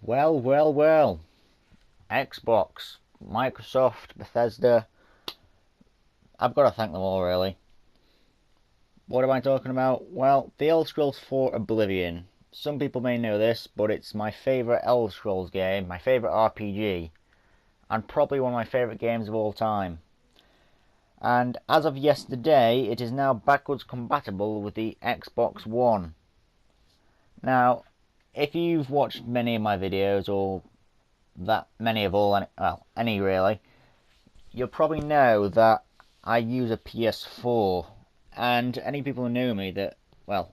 Well. Xbox, Microsoft, Bethesda. I've got to thank them all, really. What am I talking about? Well, the Elder Scrolls 4 Oblivion. Some people may know this, but it's my favourite Elder Scrolls game, my favourite RPG, and probably one of my favourite games of all time. And as of yesterday, it is now backwards compatible with the Xbox One. Now, if you've watched many of my videos, or that many of all, well, any really, you'll probably know that I use a PS4, and any people who know me that, well,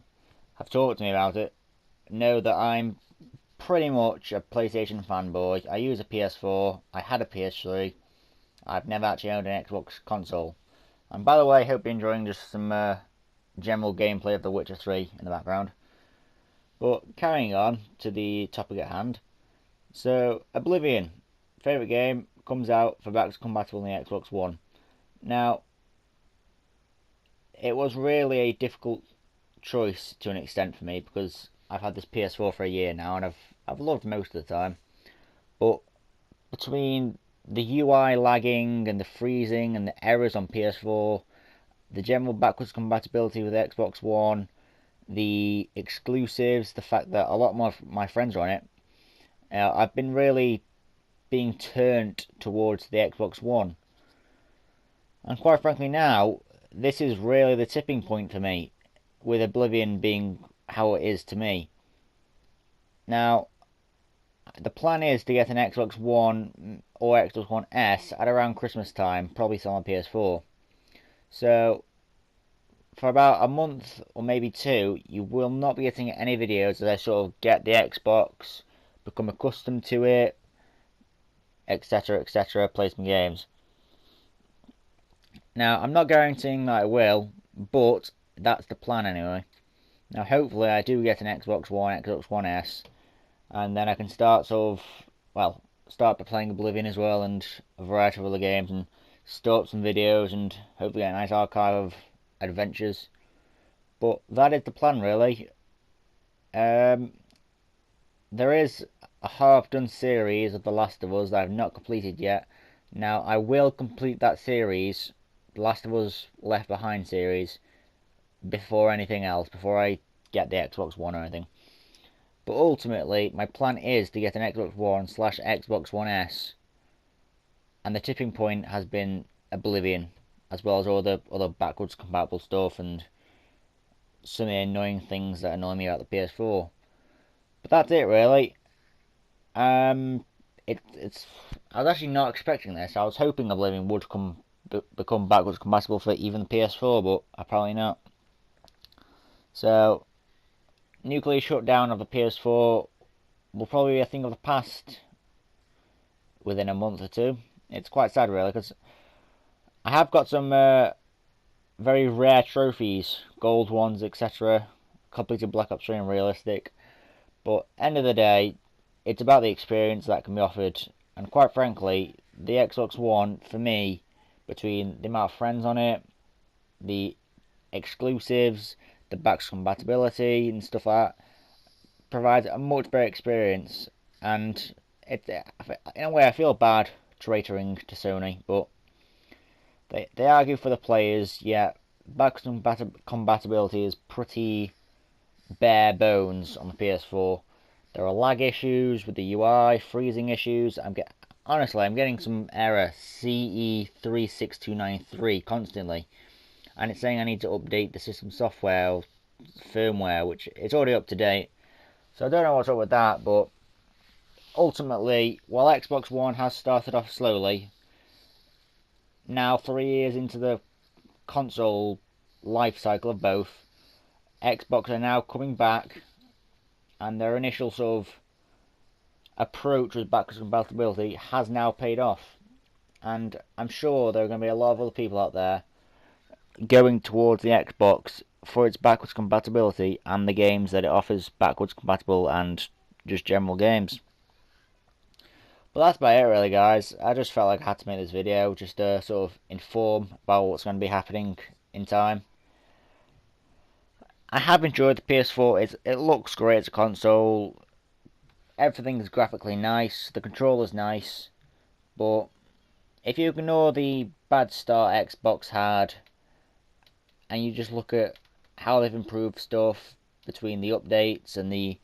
have talked to me about it, know that I'm pretty much a PlayStation fanboy. I use a PS4, I had a PS3, I've never actually owned an Xbox console. And by the way, I hope you're enjoying just some general gameplay of The Witcher 3 in the background. But carrying on to the topic at hand. So, Oblivion, favourite game, comes out for backwards compatible in the Xbox One. Now, it was really a difficult choice to an extent for me because I've had this PS4 for a year now and I've loved most of the time. But between the UI lagging and the freezing and the errors on PS4, the general backwards compatibility with Xbox One, the exclusives, the fact that a lot of my friends are on it, I've been really being turned towards the Xbox One. And quite frankly now, this is really the tipping point for me, with Oblivion being how it is to me. Now, the plan is to get an Xbox One or Xbox One S at around Christmas time, probably still on PS4. So, for about a month or maybe two, you will not be getting any videos as I sort of get the Xbox, become accustomed to it, etc., play some games. Now, I'm not guaranteeing that I will, but that's the plan anyway. Now, hopefully I do get an Xbox One, Xbox One S, and then I can start start playing Oblivion as well, and a variety of other games, and start some videos, and hopefully get a nice archive of adventures. But that is the plan, really. There is a half-done series of The Last of Us that I've not completed yet. Now, I will complete that series, The Last of Us Left Behind series, before anything else, before I get the Xbox One or anything. But ultimately, my plan is to get an Xbox One / Xbox One S, and the tipping point has been Oblivion, as well as all the other backwards compatible stuff and some annoying things that annoy me about the PS4. But that's it, really. It's. I was actually not expecting this. I was hoping Oblivion would become backwards compatible for even the PS4, but apparently not. So, Nuclear-Shutdown of the PS4 will probably be a thing of the past within a month or two. It's quite sad, really, because I have got some very rare trophies, gold ones, etc. Completed Black Ops 3 and Realistic. But end of the day, it's about the experience that can be offered. And quite frankly, the Xbox One, for me, between the amount of friends on it, the exclusives, the backwards compatibility and stuff like that, provides a much better experience. And in a way, I feel bad traitoring to Sony, but they argue for the players. Yeah, backwards compatibility is pretty bare bones on the PS4. There are lag issues with the UI, freezing issues. I'm getting some error CE36293 constantly, and it's saying I need to update the system software or firmware, which it's already up to date. So I don't know what's up with that, but ultimately, while Xbox One has started off slowly, now 3 years into the console life cycle of both, Xbox are now coming back, and their initial sort of approach with backwards compatibility has now paid off. And I'm sure there are going to be a lot of other people out there going towards the Xbox for its backwards compatibility and the games that it offers backwards compatible and just general games. But that's about it, really, guys. I just felt like I had to make this video just to sort of inform about what's going to be happening in time. I have enjoyed the PS4. It looks great as a console. everything's graphically nice, the controller's nice, but if you ignore the bad start Xbox had, and you just look at how they've improved stuff between the updates and the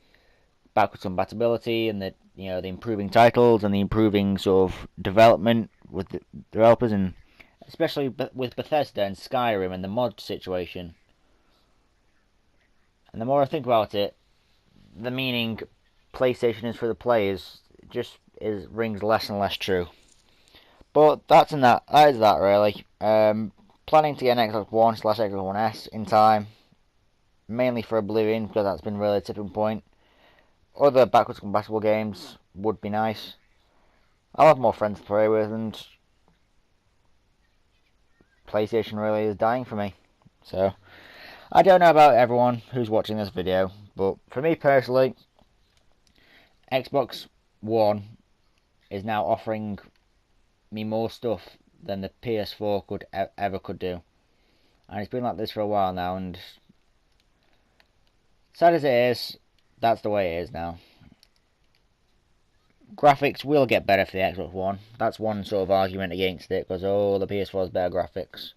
backwards compatibility and the the improving titles and the improving sort of development with the developers, and especially with Bethesda and Skyrim and the mod situation. And the more I think about it, the meaning PlayStation is for the players just rings less and less true. But that is that really. Planning to get an Xbox One / Xbox One S in time, mainly for Oblivion because that's been really a tipping point. Other backwards compatible games would be nice. I'll have more friends to play with, and PlayStation really is dying for me. So, I don't know about everyone who's watching this video, but for me personally, Xbox One is now offering me more stuff than the PS4 ever could do. And it's been like this for a while now, and sad as it is, that's the way it is now. Graphics will get better for the Xbox One. That's one sort of argument against it, because the PS4 has better graphics.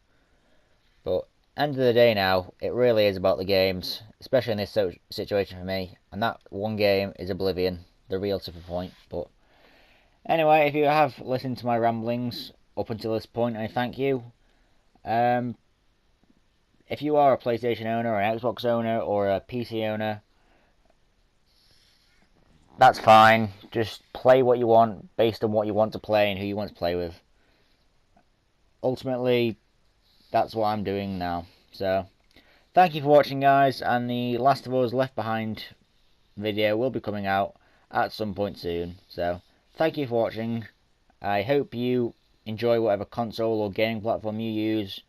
But end of the day now, it really is about the games, especially in this situation for me. And that one game is Oblivion, the real tipping point. But anyway, if you have listened to my ramblings up until this point, I thank you. If you are a PlayStation owner, an Xbox owner, or a PC owner, that's fine. Just play what you want based on what you want to play and who you want to play with. Ultimately, that's what I'm doing now. So, thank you for watching, guys, and the Last of Us Left Behind video will be coming out at some point soon. So, thank you for watching. I hope you enjoy whatever console or gaming platform you use,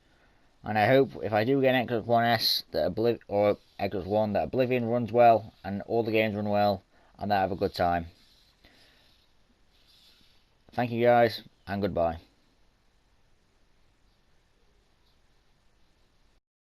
and I hope if I do get an Xbox One S or Xbox One that Oblivion runs well and all the games run well, and that I have a good time. Thank you, guys, and goodbye.